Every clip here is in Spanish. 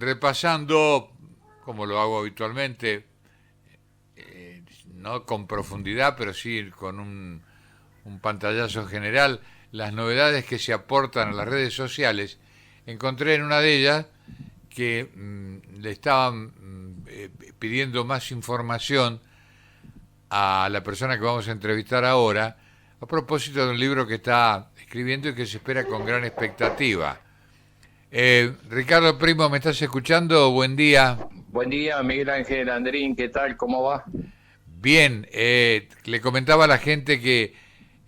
repasando, como lo hago habitualmente, no con profundidad, pero sí con un pantallazo general, las novedades que se aportan a las redes sociales. Encontré en una de ellas que le estaban pidiendo más información a la persona que vamos a entrevistar ahora, a propósito de un libro que está escribiendo y que se espera con gran expectativa. Ricardo Primo, ¿me estás escuchando? Buen día. Buen día, Miguel Ángel Andrín, ¿qué tal? ¿Cómo va? Bien, le comentaba a la gente que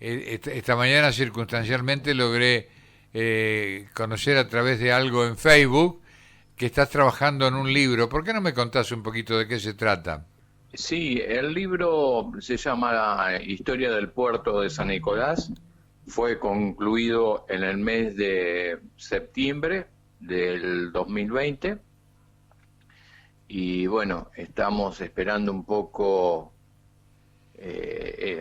esta mañana circunstancialmente logré conocer a través de algo en Facebook que estás trabajando en un libro. ¿Por qué no me contás un poquito de qué se trata? Sí, el libro se llama Historia del Puerto de San Nicolás. Fue concluido en el mes de septiembre del 2020 y bueno, estamos esperando un poco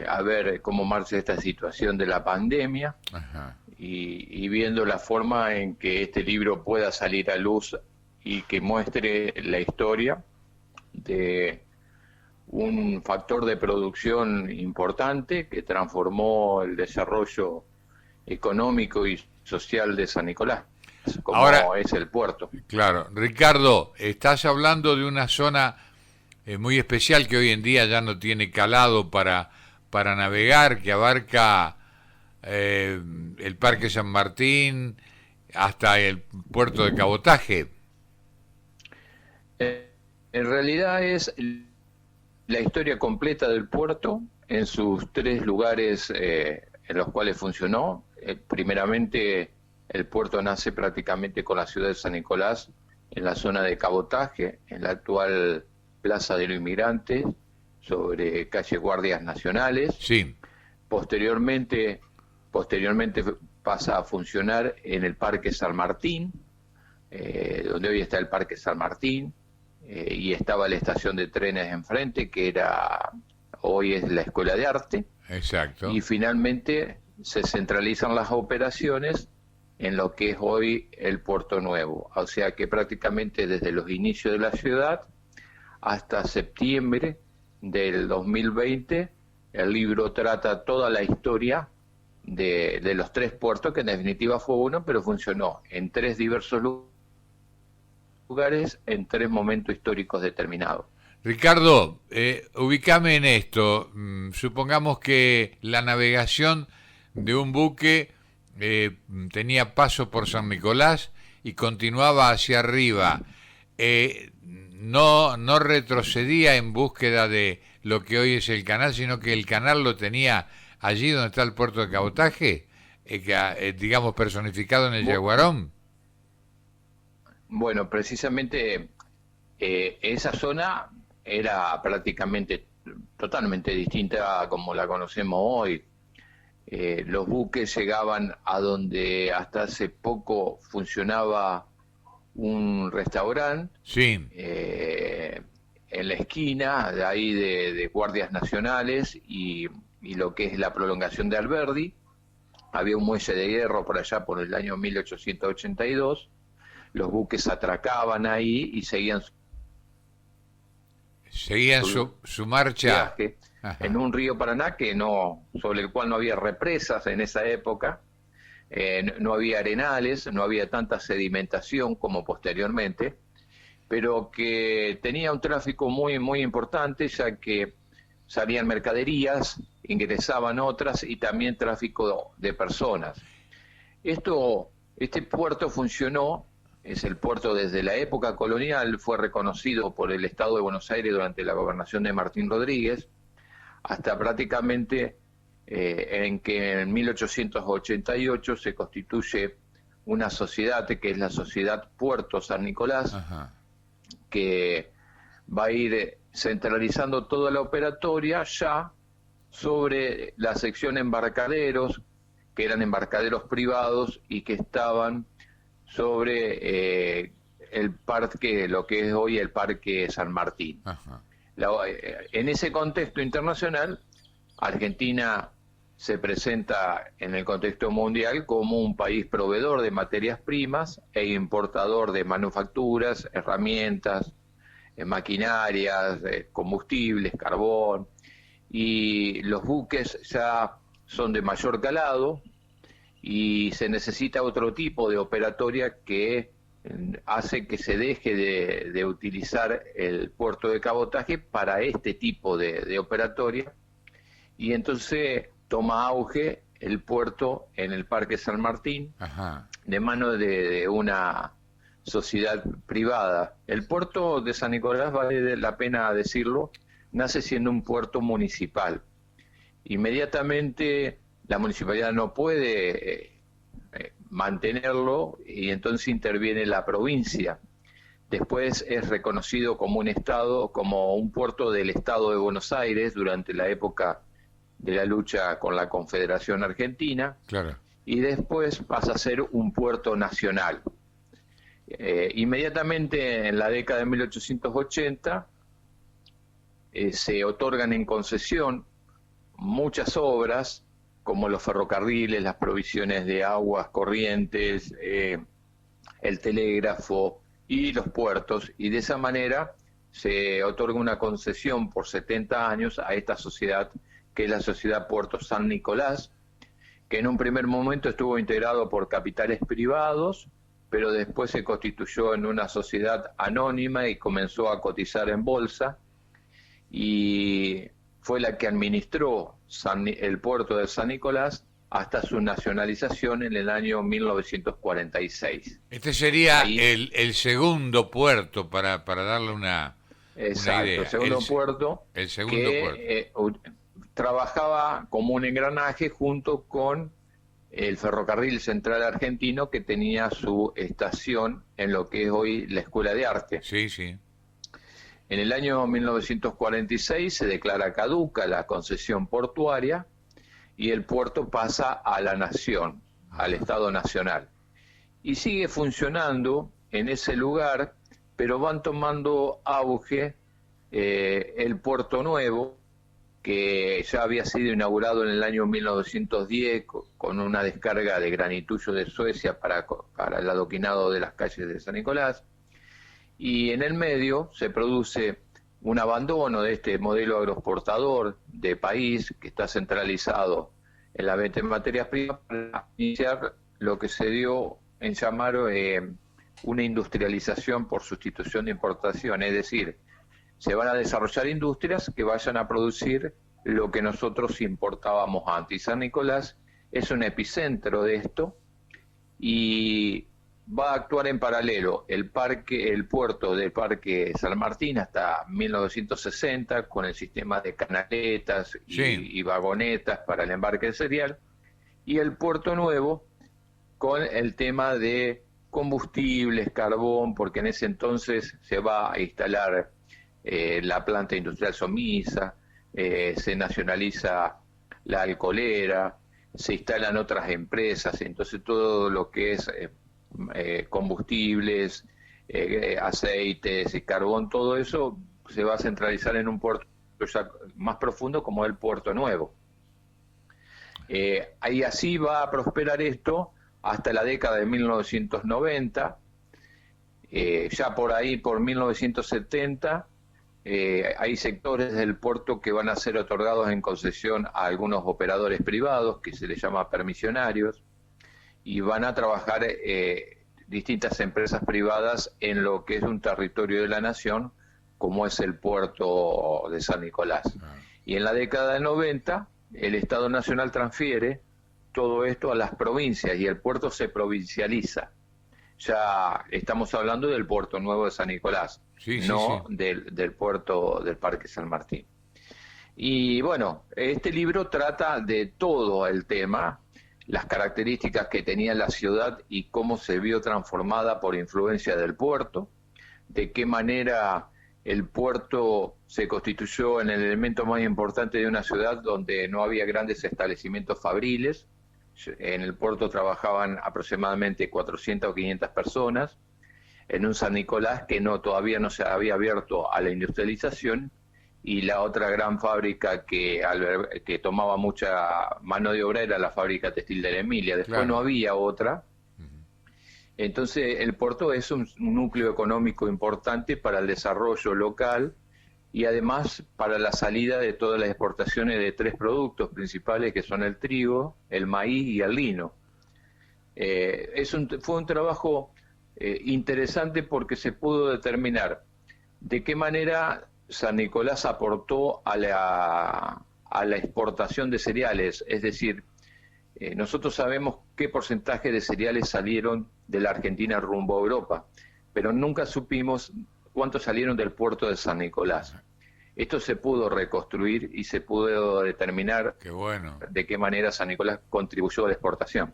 a ver cómo marcha esta situación de la pandemia Ajá. y viendo la forma en que este libro pueda salir a luz y que muestre la historia de un factor de producción importante que transformó el desarrollo económico y social de San Nicolás, Ahora, como es el puerto. claro, Ricardo, estás hablando de una zona muy especial que hoy en día ya no tiene calado para navegar, que abarca el Parque San Martín hasta el puerto de cabotaje. En realidad es la historia completa del puerto en sus tres lugares en los cuales funcionó. Primeramente, el puerto nace prácticamente con la ciudad de San Nicolás, en la zona de cabotaje, en la actual Plaza de los Inmigrantes, sobre calle Guardias Nacionales. Sí, Posteriormente pasa a funcionar en el Parque San Martín, donde hoy está el Parque San Martín, y estaba la estación de trenes enfrente, que hoy es la Escuela de Arte, y exacto. finalmente se centralizan las operaciones en lo que es hoy el Puerto Nuevo. O sea que prácticamente desde los inicios de la ciudad hasta septiembre del 2020, el libro trata toda la historia de los tres puertos, que en definitiva fue uno, pero funcionó en tres diversos lugares en tres momentos históricos determinados. Ricardo, ubicame en esto. Supongamos que la navegación de un buque tenía paso por San Nicolás y continuaba hacia arriba. No retrocedía en búsqueda de lo que hoy es el canal, sino que el canal lo tenía allí donde está el puerto de cabotaje, digamos personificado en el Yaguarón. Bueno, precisamente esa zona era prácticamente totalmente distinta a como la conocemos hoy. Los buques llegaban a donde hasta hace poco funcionaba un restaurante, Sí, en la esquina de ahí de Guardias Nacionales y lo que es la prolongación de Alberdi. Había un muelle de hierro por allá por el año 1882. Los buques atracaban ahí y seguían seguían su su marcha. viaje en Ajá. un río Paraná sobre el cual no había represas en esa época, no había arenales, no había tanta sedimentación como posteriormente, pero que tenía un tráfico muy, muy importante, ya que salían mercaderías, ingresaban otras y también tráfico de personas. Este puerto funcionó, es el puerto desde la época colonial, fue reconocido por el Estado de Buenos Aires durante la gobernación de Martín Rodríguez, hasta prácticamente en que en 1888 se constituye una sociedad que es la Sociedad Puerto San Nicolás, Ajá. que va a ir centralizando toda la operatoria ya sobre la sección embarcaderos, que eran embarcaderos privados y que estaban sobre el parque, lo que es hoy el Parque San Martín. Ajá. En ese contexto internacional, Argentina se presenta en el contexto mundial como un país proveedor de materias primas e importador de manufacturas, herramientas, maquinarias, combustibles, carbón, y los buques ya son de mayor calado y se necesita otro tipo de operatoria que hace que se deje de utilizar el puerto de cabotaje para este tipo de operatoria, y entonces toma auge el puerto en el Parque San Martín. Ajá. De mano de una sociedad privada. El puerto de San Nicolás, vale la pena decirlo, nace siendo un puerto municipal. Inmediatamente la municipalidad no puede mantenerlo y entonces interviene la provincia. Después es reconocido como un estado, como un puerto del Estado de Buenos Aires durante la época de la lucha con la Confederación Argentina. Claro. Y después pasa a ser un puerto nacional. Inmediatamente en la década de 1880 se otorgan en concesión muchas obras, como los ferrocarriles, las provisiones de aguas corrientes, el telégrafo y los puertos, y de esa manera se otorga una concesión por 70 años a esta sociedad, que es la Sociedad Puerto San Nicolás, que en un primer momento estuvo integrado por capitales privados, pero después se constituyó en una sociedad anónima y comenzó a cotizar en bolsa, y fue la que administró el puerto de San Nicolás hasta su nacionalización en el año 1946. Este sería el segundo puerto, para darle una idea. El segundo puerto. El segundo puerto. Trabajaba como un engranaje junto con el Ferrocarril Central Argentino, que tenía su estación en lo que es hoy la Escuela de Arte. Sí, sí. En el año 1946 se declara caduca la concesión portuaria y el puerto pasa a la nación, al Estado Nacional. Y sigue funcionando en ese lugar, pero van tomando auge el Puerto Nuevo, que ya había sido inaugurado en el año 1910 con una descarga de granitullo de Suecia para el adoquinado de las calles de San Nicolás. Y en el medio se produce un abandono de este modelo agroexportador de país, que está centralizado en la venta de materias primas, para iniciar lo que se dio en llamar una industrialización por sustitución de importación. Es decir, se van a desarrollar industrias que vayan a producir lo que nosotros importábamos antes. Y San Nicolás es un epicentro de esto, y va a actuar en paralelo el puerto del Parque San Martín hasta 1960, con el sistema de canaletas y vagonetas para el embarque de cereal, y el Puerto Nuevo con el tema de combustibles, carbón, porque en ese entonces se va a instalar la planta industrial Somisa, se nacionaliza la alcoholera, se instalan otras empresas, entonces todo lo que es combustibles, aceites y carbón, todo eso se va a centralizar en un puerto ya más profundo como el Puerto Nuevo. Ahí así va a prosperar esto hasta la década de 1990, ya por ahí, por 1970, hay sectores del puerto que van a ser otorgados en concesión a algunos operadores privados, que se les llama permisionarios, y van a trabajar distintas empresas privadas en lo que es un territorio de la nación, como es el puerto de San Nicolás. Y en la década del 90, el Estado Nacional transfiere todo esto a las provincias y el puerto se provincializa. Ya estamos hablando del Puerto Nuevo de San Nicolás, no del puerto del Parque San Martín. Y bueno, este libro trata de todo el tema, las características que tenía la ciudad y cómo se vio transformada por influencia del puerto, de qué manera el puerto se constituyó en el elemento más importante de una ciudad donde no había grandes establecimientos fabriles. En el puerto trabajaban aproximadamente 400 o 500 personas, en un San Nicolás que todavía no se había abierto a la industrialización, y la otra gran fábrica que tomaba mucha mano de obra era la fábrica textil de la Emilia. Después no Claro. había otra. Entonces el puerto es un núcleo económico importante para el desarrollo local y además para la salida de todas las exportaciones de tres productos principales que son el trigo, el maíz y el lino. Fue un trabajo interesante porque se pudo determinar de qué manera San Nicolás aportó a la exportación de cereales, es decir, nosotros sabemos qué porcentaje de cereales salieron de la Argentina rumbo a Europa, pero nunca supimos cuántos salieron del puerto de San Nicolás. Esto se pudo reconstruir y se pudo determinar Qué bueno. de qué manera San Nicolás contribuyó a la exportación.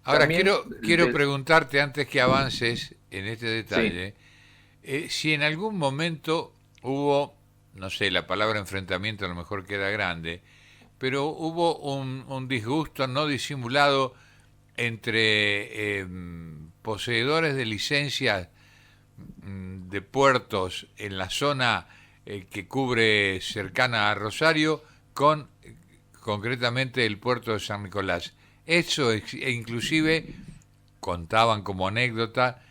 Ahora, También, quiero preguntarte, antes que avances en este sí, detalle, si en algún momento hubo, no sé, la palabra enfrentamiento a lo mejor queda grande, pero hubo un disgusto no disimulado entre poseedores de licencias de puertos en la zona que cubre cercana a Rosario con concretamente el puerto de San Nicolás. Eso inclusive contaban como anécdota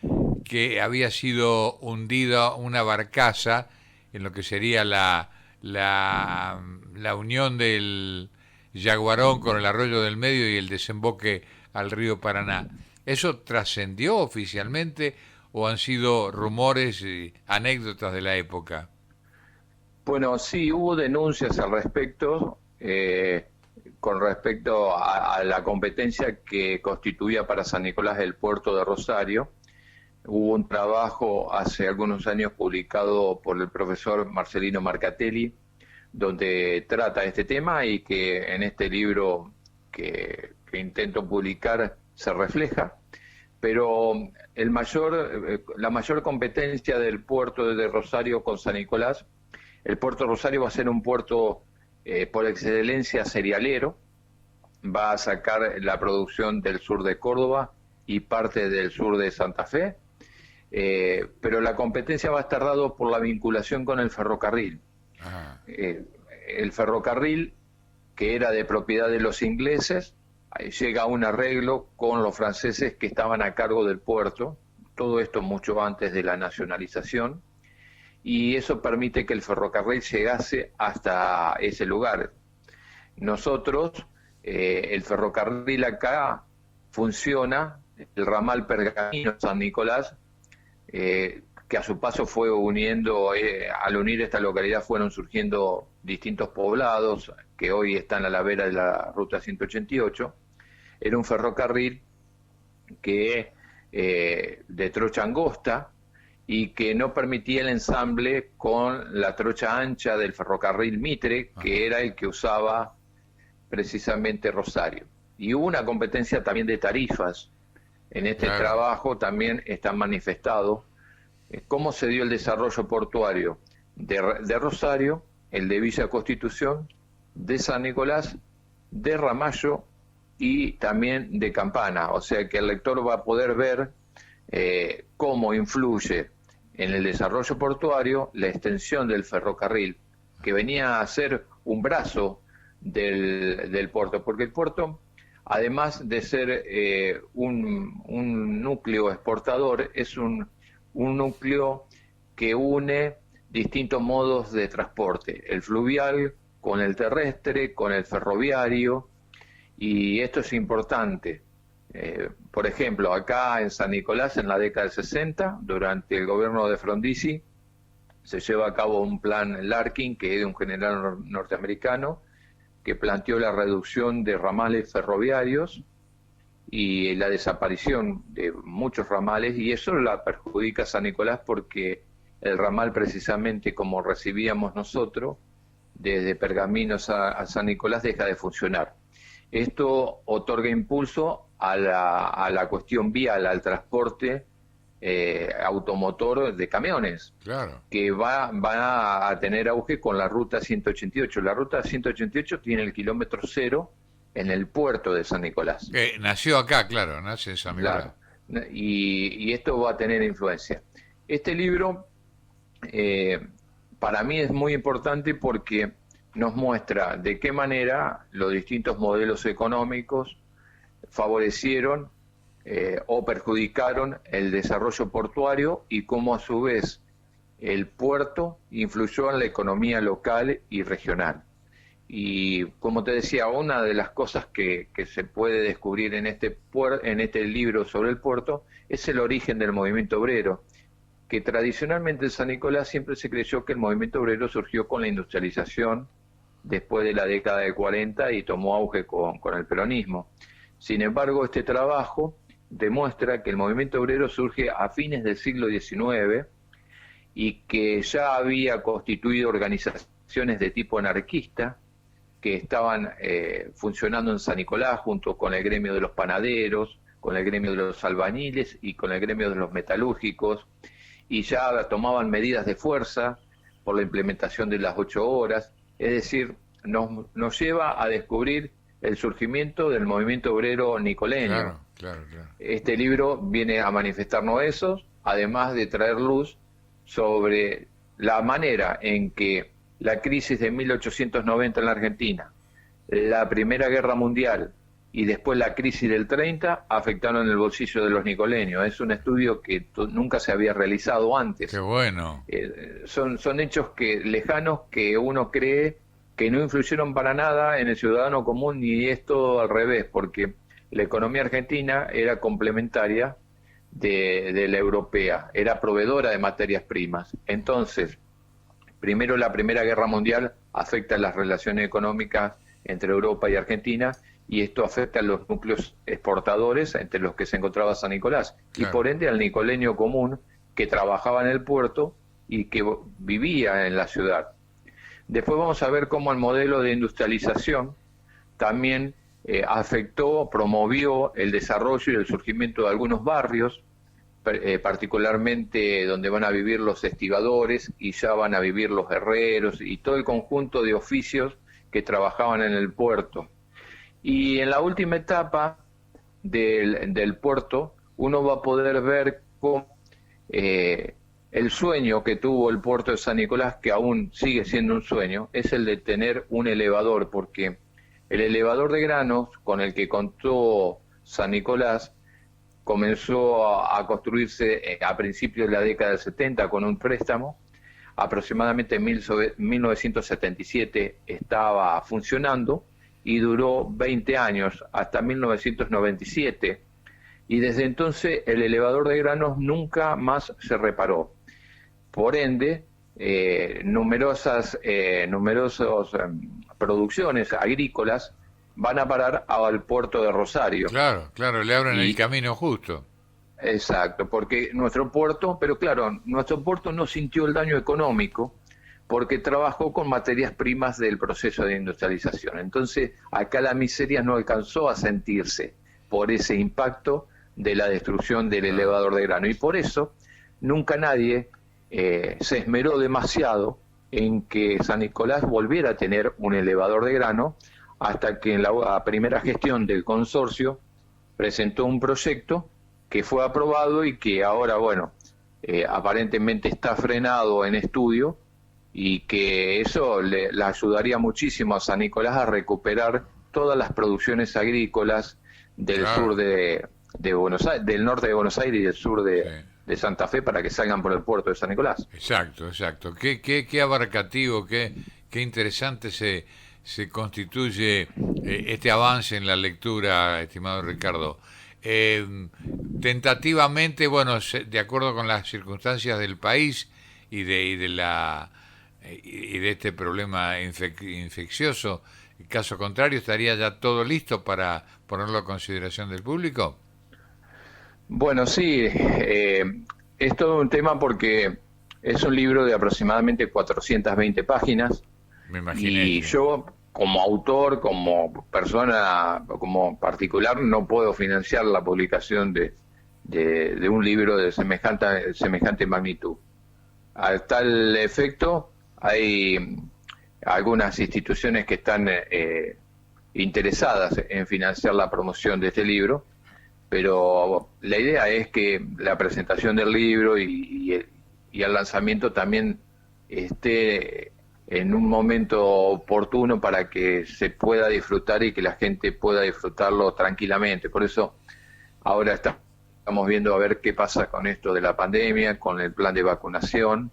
que había sido hundida una barcaza en lo que sería la unión del Yaguarón con el arroyo del Medio y el desemboque al río Paraná. ¿Eso trascendió oficialmente o han sido rumores y anécdotas de la época? bueno, sí, hubo denuncias al respecto, con respecto a la competencia que constituía para San Nicolás el puerto de Rosario. Hubo un trabajo hace algunos años publicado por el profesor Marcelino Marcatelli, donde trata este tema y que en este libro que intento publicar se refleja. Pero la mayor competencia del puerto de Rosario con San Nicolás, el puerto de Rosario va a ser un puerto por excelencia cerealero, va a sacar la producción del sur de Córdoba y parte del sur de Santa Fe, pero la competencia va a estar dado por la vinculación con el ferrocarril. El ferrocarril, que era de propiedad de los ingleses, llega a un arreglo con los franceses que estaban a cargo del puerto, todo esto mucho antes de la nacionalización, y eso permite que el ferrocarril llegase hasta ese lugar. Nosotros, el ferrocarril acá funciona, el ramal Pergamino San Nicolás, que a su paso fue uniendo, al unir esta localidad fueron surgiendo distintos poblados que hoy están a la vera de la ruta 188. Era un ferrocarril que de trocha angosta y que no permitía el ensamble con la trocha ancha del ferrocarril Mitre, que era el que usaba precisamente Rosario. Y hubo una competencia también de tarifas. En este trabajo también está manifestado cómo se dio el desarrollo portuario de Rosario, el de Villa Constitución, de San Nicolás, de Ramallo y también de Campana. O sea que el lector va a poder ver cómo influye en el desarrollo portuario la extensión del ferrocarril, que venía a ser un brazo del puerto, porque el puerto, además de ser un núcleo exportador, es un núcleo que une distintos modos de transporte, el fluvial con el terrestre, con el ferroviario, y esto es importante. Por ejemplo, acá en San Nicolás, en la década del 60, durante el gobierno de Frondizi, se lleva a cabo un plan Larkin, que es de un general norteamericano, que planteó la reducción de ramales ferroviarios y la desaparición de muchos ramales, y eso la perjudica a San Nicolás porque el ramal, precisamente como recibíamos nosotros, desde Pergaminos a San Nicolás, deja de funcionar. Esto otorga impulso a la cuestión vial, al transporte automotor de camiones, Claro. que va a tener auge con la ruta 188. La ruta 188 tiene el kilómetro cero en el puerto de San Nicolás. Nació acá, claro, nace en San Nicolás. Claro. Y esto va a tener influencia. Este libro para mí es muy importante porque nos muestra de qué manera los distintos modelos económicos favorecieron o perjudicaron el desarrollo portuario y cómo a su vez el puerto influyó en la economía local y regional. Y como te decía, una de las cosas que se puede descubrir en este libro sobre el puerto es el origen del movimiento obrero, que tradicionalmente en San Nicolás siempre se creyó que el movimiento obrero surgió con la industrialización después de la década de 40 y tomó auge con el peronismo. Sin embargo, este trabajo demuestra que el movimiento obrero surge a fines del siglo XIX y que ya había constituido organizaciones de tipo anarquista que estaban funcionando en San Nicolás junto con el gremio de los panaderos, con el gremio de los albañiles y con el gremio de los metalúrgicos, y ya tomaban medidas de fuerza por la implementación de las 8 horas, es decir, nos lleva a descubrir el surgimiento del movimiento obrero nicoleño. Claro, claro, claro. Este libro viene a manifestarnos eso, además de traer luz sobre la manera en que la crisis de 1890 en la Argentina, la Primera Guerra Mundial y después la crisis del 30 afectaron el bolsillo de los nicoleños. Es un estudio que nunca se había realizado antes. Qué bueno. Son hechos lejanos que uno cree que no influyeron para nada en el ciudadano común, y es todo al revés, porque la economía argentina era complementaria de la europea, era proveedora de materias primas. Entonces, primero la Primera Guerra Mundial afecta las relaciones económicas entre Europa y Argentina, y esto afecta a los núcleos exportadores entre los que se encontraba San Nicolás, claro, y por ende al nicoleño común que trabajaba en el puerto y que vivía en la ciudad. Después vamos a ver cómo el modelo de industrialización también afectó, promovió el desarrollo y el surgimiento de algunos barrios, particularmente donde van a vivir los estibadores y ya van a vivir los herreros y todo el conjunto de oficios que trabajaban en el puerto. Y en la última etapa del puerto uno va a poder ver cómo el sueño que tuvo el puerto de San Nicolás, que aún sigue siendo un sueño, es el de tener un elevador, porque el elevador de granos con el que contó San Nicolás comenzó a construirse a principios de la década del 70 con un préstamo. Aproximadamente en 1977 estaba funcionando y duró 20 años, hasta 1997. Y desde entonces el elevador de granos nunca más se reparó. Por ende, numerosas producciones agrícolas van a parar al puerto de Rosario. Claro, claro, le abren el camino justo. Exacto, porque nuestro puerto no sintió el daño económico porque trabajó con materias primas del proceso de industrialización. Entonces, acá la miseria no alcanzó a sentirse por ese impacto de la destrucción del elevador de grano. Y por eso, nunca nadie se esmeró demasiado en que San Nicolás volviera a tener un elevador de grano, hasta que en la primera gestión del consorcio presentó un proyecto que fue aprobado y que ahora, aparentemente está frenado en estudio, y que eso le ayudaría muchísimo a San Nicolás a recuperar todas las producciones agrícolas del sur de Buenos Aires, del norte de Buenos Aires y del sur de Santa Fe, para que salgan por el puerto de San Nicolás. Exacto, exacto. Qué abarcativo, qué interesante se constituye este avance en la lectura, estimado Ricardo. Tentativamente, de acuerdo con las circunstancias del país y de este problema infeccioso, en caso contrario, ¿estaría ya todo listo para ponerlo a consideración del público? Bueno, sí, es todo un tema porque es un libro de aproximadamente 420 páginas. Me imaginé. Y yo, como autor, como persona, como particular, no puedo financiar la publicación de un libro de semejante magnitud. A tal efecto, hay algunas instituciones que están interesadas en financiar la promoción de este libro, pero la idea es que la presentación del libro y el lanzamiento también esté en un momento oportuno para que se pueda disfrutar y que la gente pueda disfrutarlo tranquilamente. Por eso ahora estamos viendo a ver qué pasa con esto de la pandemia, con el plan de vacunación,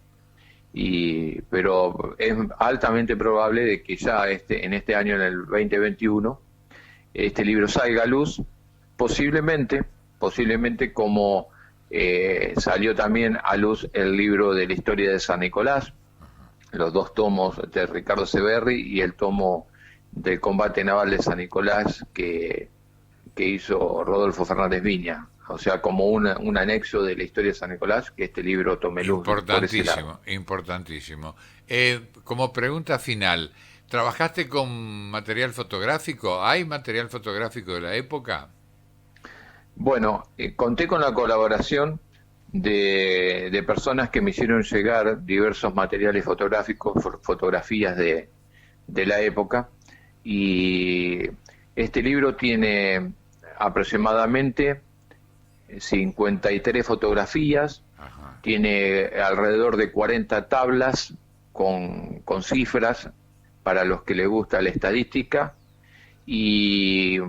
pero es altamente probable de que ya en este año, en el 2021, este libro salga a luz, posiblemente como salió también a luz el libro de la historia de San Nicolás, los 2 tomos de Ricardo Severri y el tomo del combate naval de San Nicolás que hizo Rodolfo Fernández Viña. O sea, como un anexo de la historia de San Nicolás, que este libro tome luz. Importantísimo, importantísimo. Como pregunta final, ¿trabajaste con material fotográfico? ¿Hay material fotográfico de la época? Bueno, conté con la colaboración de personas que me hicieron llegar diversos materiales fotográficos, fotografías de la época, y este libro tiene aproximadamente 53 fotografías, Ajá. tiene alrededor de 40 tablas con cifras para los que les gusta la estadística y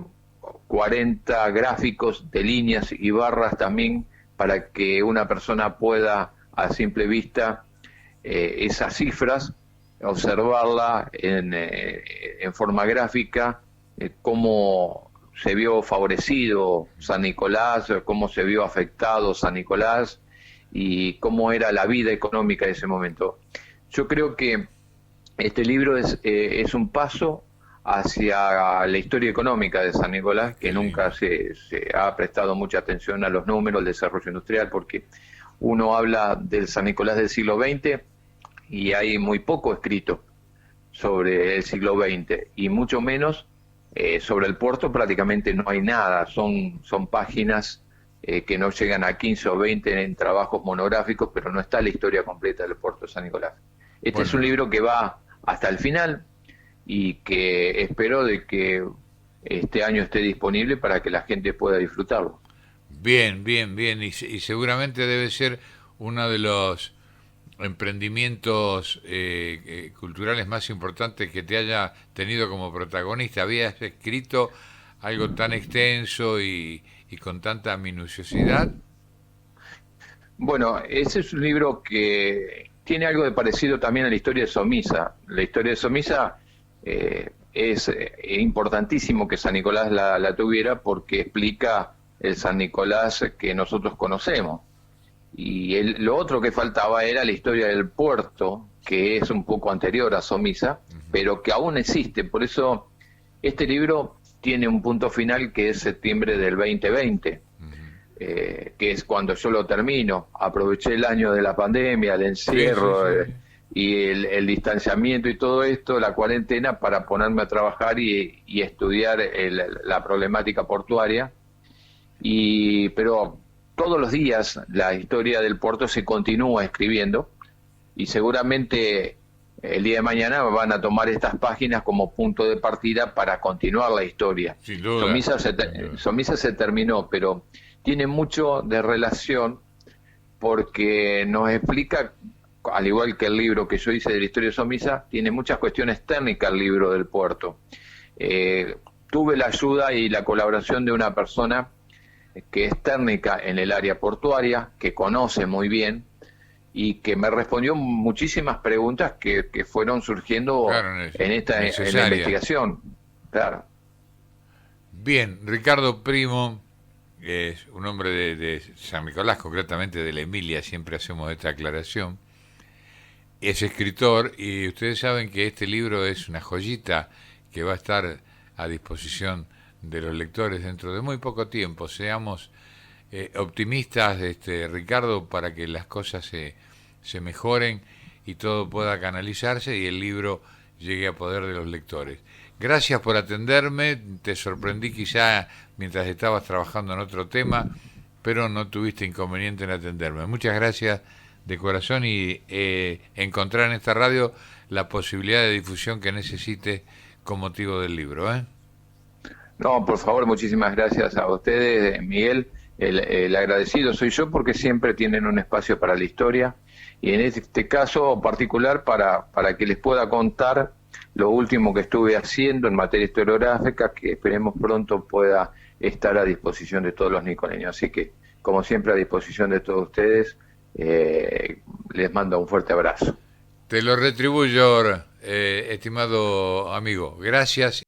40 gráficos de líneas y barras también para que una persona pueda a simple vista esas cifras, observarla en forma gráfica, cómo se vio favorecido San Nicolás, cómo se vio afectado San Nicolás y cómo era la vida económica de ese momento. Yo creo que este libro es un paso hacia la historia económica de San Nicolás, que nunca se ha prestado mucha atención a los números, al desarrollo industrial, porque uno habla del San Nicolás del siglo XX y hay muy poco escrito sobre el siglo XX, y mucho menos sobre el puerto. Prácticamente no hay nada, son páginas que no llegan a 15 o 20 en trabajos monográficos, pero no está la historia completa del puerto de San Nicolás. Este es un libro que va hasta el final y que espero de que este año esté disponible para que la gente pueda disfrutarlo. Bien, bien, bien. Y seguramente debe ser uno de los emprendimientos culturales más importantes que te haya tenido como protagonista. ¿Habías escrito algo tan extenso y con tanta minuciosidad? Bueno, ese es un libro que tiene algo de parecido también a la historia de Somisa. La historia de Somisa es importantísimo que San Nicolás la tuviera porque explica el San Nicolás que nosotros conocemos. Y lo otro que faltaba era la historia del puerto, que es un poco anterior a Somisa, pero que aún existe. Por eso este libro tiene un punto final que es septiembre del 2020, que es cuando yo lo termino. Aproveché el año de la pandemia, el encierro, sí. Y el distanciamiento y todo esto, la cuarentena, para ponerme a trabajar y estudiar la problemática portuaria. Pero todos los días la historia del puerto se continúa escribiendo y seguramente el día de mañana van a tomar estas páginas como punto de partida para continuar la historia. Sin duda. Somisa se terminó, pero tiene mucho de relación porque nos explica, al igual que el libro que yo hice de la historia de Somisa, tiene muchas cuestiones técnicas el libro del puerto. Tuve la ayuda y la colaboración de una persona que es técnica en el área portuaria, que conoce muy bien y que me respondió muchísimas preguntas que fueron surgiendo, claro, en la investigación. Claro. Bien, Ricardo Primo es un hombre de San Nicolás, concretamente de la Emilia, siempre hacemos esta aclaración. Es escritor y ustedes saben que este libro es una joyita que va a estar a disposición de los lectores dentro de muy poco tiempo. Seamos optimistas, Ricardo, para que las cosas se mejoren y todo pueda canalizarse y el libro llegue a poder de los lectores. Gracias por atenderme, te sorprendí quizá mientras estabas trabajando en otro tema, pero no tuviste inconveniente en atenderme. Muchas gracias de corazón y encontrar en esta radio la posibilidad de difusión que necesite con motivo del libro. No, por favor, muchísimas gracias a ustedes, Miguel. El agradecido soy yo porque siempre tienen un espacio para la historia y en este caso particular para que les pueda contar lo último que estuve haciendo en materia historiográfica, que esperemos pronto pueda estar a disposición de todos los nicoleños. Así que, como siempre, a disposición de todos ustedes, les mando un fuerte abrazo. Te lo retribuyo, estimado amigo. Gracias.